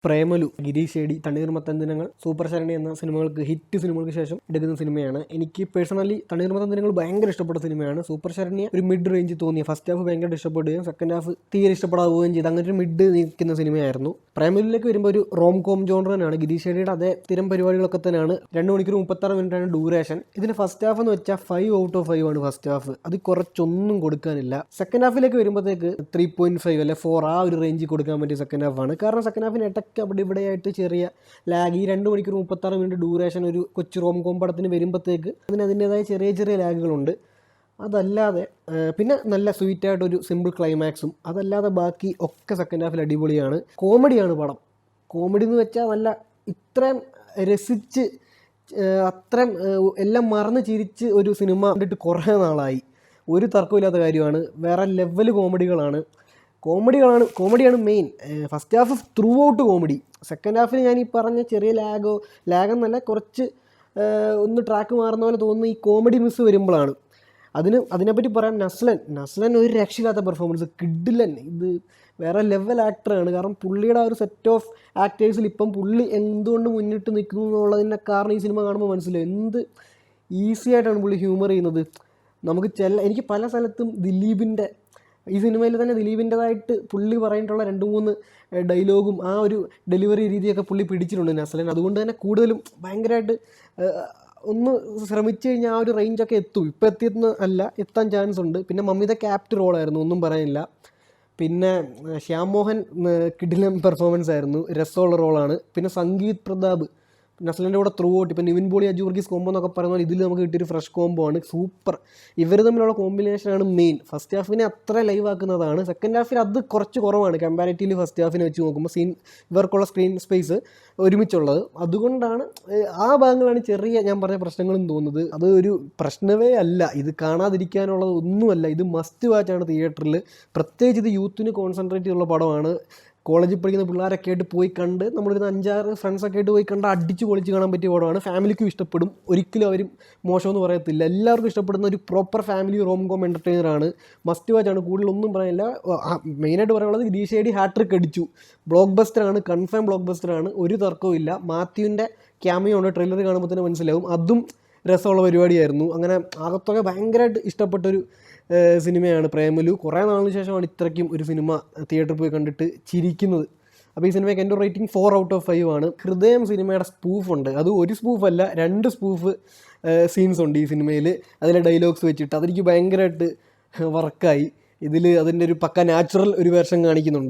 പ്രേമലു, ഗിരീഷ് ഏടി, തണ്ണീർമത്തൻ ദിനങ്ങൾ, സൂപ്പർ ശരണി എന്ന സിനിമകൾക്ക് ഹിറ്റ് സിനിമകൾക്ക് ശേഷം എടുക്കുന്ന സിനിമയാണ്. എനിക്ക് പേഴ്സണലി തണ്ണീർമത്തൻ ദിനങ്ങൾ ഭയങ്കര ഇഷ്ടപ്പെട്ട സിനിമയാണ്. സൂപ്പർ ശരണ്യ ഒരു മിഡ് റേഞ്ച് തോന്നിയ ഫസ്റ്റ് ഹാഫ് ഭയങ്കര ഇഷ്ടപ്പെടുകയും സെക്കൻഡ് ഹാഫ് തീരെ ഇഷ്ടപ്പെടാതെ പോവുകയും ചെയ്ത് അങ്ങനെ ഒരു മിഡ് നിൽക്കുന്ന സിനിമയായിരുന്നു. പ്രേമലുവിലേക്ക് വരുമ്പോൾ ഒരു റോം കോം ജോണറിനാണ്. ഗിരീഷ് ഏടിയുടെ അതേ സ്ഥിരം പരിപാടികളൊക്കെ തന്നെയാണ്. 2 മണിക്കൂർ 36 മിനിറ്റാണ് ഡ്യൂറേഷൻ. ഇതിന് ഫസ്റ്റ് ഹാഫ് എന്ന് വെച്ചാൽ 5 ഔട്ട് ഓഫ് 5 ആണ് ഫസ്റ്റ് ഹാഫ്. അത് കുറച്ചൊന്നും കൊടുക്കാനില്ല. സെക്കൻഡ് ഹാഫിലേക്ക് വരുമ്പോഴത്തേക്ക് 3.5 അല്ലെ 4 ആ ഒരു റേഞ്ചിൽ കൊടുക്കാൻ പറ്റിയ സെക്കൻഡ് ഹാഫാണ്. കാരണം സെക്കൻഡ് ഹാഫിന് ഇടയ്ക്ക് അവിടെ ഇവിടെയായിട്ട് ചെറിയ ലാഗ്, ഈ 2 മണിക്കൂർ 36 മിനിറ്റ് ഡ്യൂറേഷൻ ഒരു കൊച്ചു റോം കോം പടത്തിന് വരുമ്പോഴത്തേക്ക് അതിൻ്റെതായ ചെറിയ ലാഗുകളുണ്ട്. അതല്ലാതെ പിന്നെ നല്ല സ്വീറ്റായിട്ടൊരു സിമ്പിൾ ക്ലൈമാക്സും, അതല്ലാതെ ബാക്കി ഒക്കെ സെക്കൻഡ് ഹാഫിൽ അടിപൊളിയാണ്. കോമഡിയാണ് പടം. കോമഡി എന്ന് വെച്ചാൽ നല്ല ഇത്രയും രസിച്ച് അത്രയും എല്ലാം മറന്ന് ചിരിച്ച് ഒരു സിനിമ കണ്ടിട്ട് കുറേ നാളായി. ഒരു തർക്കമില്ലാത്ത കാര്യമാണ്. വേറെ ലെവൽ കോമഡിയാണ് main. First half through out comedy. Second ഹാഫിൽ ഞാൻ ഈ പറഞ്ഞ ചെറിയ ലാഗെന്നല്ല, കുറച്ച് ഒന്ന് ട്രാക്ക് മാറുന്ന പോലെ തോന്നുന്നു ഈ കോമഡി മിസ് വരുമ്പോഴാണ്. അതിനെപ്പറ്റി പറയാം. നസ്ലൻ ഒരു രക്ഷയില്ലാത്ത പെർഫോമൻസ്, കിഡിലൻ. ഇത് വേറെ ലെവൽ ആക്ടറാണ്. കാരണം പുള്ളിയുടെ ആ ഒരു സെറ്റ് ഓഫ് ആക്ടേഴ്സിൽ ഇപ്പം പുള്ളി എന്തുകൊണ്ട് മുന്നിട്ട് നിൽക്കുന്നു എന്നുള്ളതിൻ്റെ കാരണം ഈ സിനിമ കാണുമ്പോൾ മനസ്സിലാവും. എന്ത് ഈസി ആയിട്ടാണ് പുള്ളി ഹ്യൂമർ ചെയ്യുന്നത്. എനിക്ക് പല സ്ഥലത്തും ഈ സിനിമയിൽ തന്നെ ദിലീപിൻ്റെതായിട്ട് പുള്ളി പറഞ്ഞിട്ടുള്ള 2-3 ഡയലോഗും ആ ഒരു ഡെലിവറി രീതിയൊക്കെ പുള്ളി പിടിച്ചിട്ടുണ്ട് നസ്ലൻ. അതുകൊണ്ട് തന്നെ കൂടുതലും ഭയങ്കരമായിട്ട് ഒന്ന് ശ്രമിച്ചു കഴിഞ്ഞാൽ ആ ഒരു റേഞ്ചൊക്കെ എത്തും. ഇപ്പം എത്തിയെന്ന് അല്ല, എത്താൻ ചാൻസ് ഉണ്ട്. പിന്നെ മമിത ക്യാപ്റ്റ് റോളായിരുന്നു, ഒന്നും പറയാനില്ല. പിന്നെ ശ്യാം മോഹൻ കിടിലൻ പെർഫോമൻസ് ആയിരുന്നു, രസമുള്ള റോളാണ്. പിന്നെ സംഗീത് പ്രതാപ് നസ്ലൻ്റെ കൂടെ ത്രൂ ഔട്ട്, ഇപ്പം നിവിൻ പോളി അജു വർഗീസ് കോംബോ എന്നൊക്കെ പറയുന്നത് ഇതിൽ നമുക്ക് കിട്ടിയൊരു ഫ്രഷ് കോംബോ ആണ്. സൂപ്പർ. ഇവർ തമ്മിലുള്ള കോമ്പിനേഷനാണ് മെയിൻ. ഫസ്റ്റ് ഹാഫിനെ അത്ര ലൈവ് ആക്കുന്നതാണ്. സെക്കൻഡ് ഹാഫിൽ അത് കുറച്ച് കുറവാണ് കമ്പാരിറ്റീവ്ലി ഫസ്റ്റ് ഹാഫിനെ വെച്ച് നോക്കുമ്പോൾ. ഇവർക്കുള്ള സ്ക്രീൻ സ്പേസ് ഒരുമിച്ചുള്ളത്, അതുകൊണ്ടാണ് ആ ഭാഗങ്ങളാണ് ഞാൻ പറഞ്ഞ പ്രശ്നങ്ങളും തോന്നുന്നത്. അത് ഒരു പ്രശ്നമേ അല്ല, ഇത് കാണാതിരിക്കാനുള്ളത് ഒന്നുമല്ല. ഇത് മസ്റ്റ് വാച്ചാണ് തിയേറ്ററിൽ. പ്രത്യേകിച്ച് ഇത് യൂത്തിന് കോൺസെൻട്രേറ്റ് ചെയ്തുള്ള പടമാണ്. കോളേജിൽ പഠിക്കുന്ന പിള്ളേരൊക്കെ ആയിട്ട് പോയി കണ്ട്, നമ്മളൊരു 5-6 ഫ്രണ്ട്സൊക്കെ ആയിട്ട് പോയി കണ്ട് അടിച്ച് പൊളിച്ച് കാണാൻ പറ്റിയ പടമാണ്. ഫാമിലിക്കും ഇഷ്ടപ്പെടും. ഒരിക്കലും അവരും മോശമെന്ന് പറയത്തില്ല. എല്ലാവർക്കും ഇഷ്ടപ്പെടുന്ന ഒരു പ്രോപ്പർ ഫാമിലി റോം കോം എൻ്റർടൈനറാണ്. മസ്റ്റ് വാച്ചാണ്. കൂടുതലൊന്നും പറയാനില്ല. മെയിനായിട്ട് പറയാനുള്ളത് ഗിരീഷ് ഏടി ഹാട്രിക് അടിച്ചു. ബ്ലോക്ക് ബസ്റ്ററാണ്, കൺഫേം ബ്ലോക്ക് ബസ്റ്ററാണ്, ഒരു തർക്കവും ഇല്ല. മാത്യുവിൻ്റെ ക്യാമിയോ ഉണ്ട്, ട്രെയിലർ കാണുമ്പോൾ തന്നെ മനസ്സിലാവും. അതും രസമുള്ള പരിപാടിയായിരുന്നു. അങ്ങനെ അകത്തൊക്കെ ഭയങ്കരമായിട്ട് ഇഷ്ടപ്പെട്ടൊരു സിനിമയാണ് പ്രേമലു. കുറേ നാളിന് ശേഷമാണ് ഇത്രയ്ക്കും ഒരു സിനിമ തിയേറ്ററിൽ പോയി കണ്ടിട്ട് ചിരിക്കുന്നത്. അപ്പോൾ ഈ സിനിമയ്ക്ക് എൻ്റെ റേറ്റിംഗ് 4 ഔട്ട് ഓഫ് 5 ആണ്. ഹൃദയം സിനിമയുടെ സ്പൂഫുണ്ട്. അത് ഒരു സ്പൂഫല്ല, 2 സ്പൂഫ് സീൻസ് ഉണ്ട് ഈ സിനിമയിൽ. അതിലെ ഡയലോഗ്സ് വെച്ചിട്ട് അതെനിക്ക് ഭയങ്കരമായിട്ട് വർക്കായി. അതിൻ്റെ ഒരു പക്ക നാച്ചുറൽ ഒരു വേർഷൻ കാണിക്കുന്നുണ്ട്.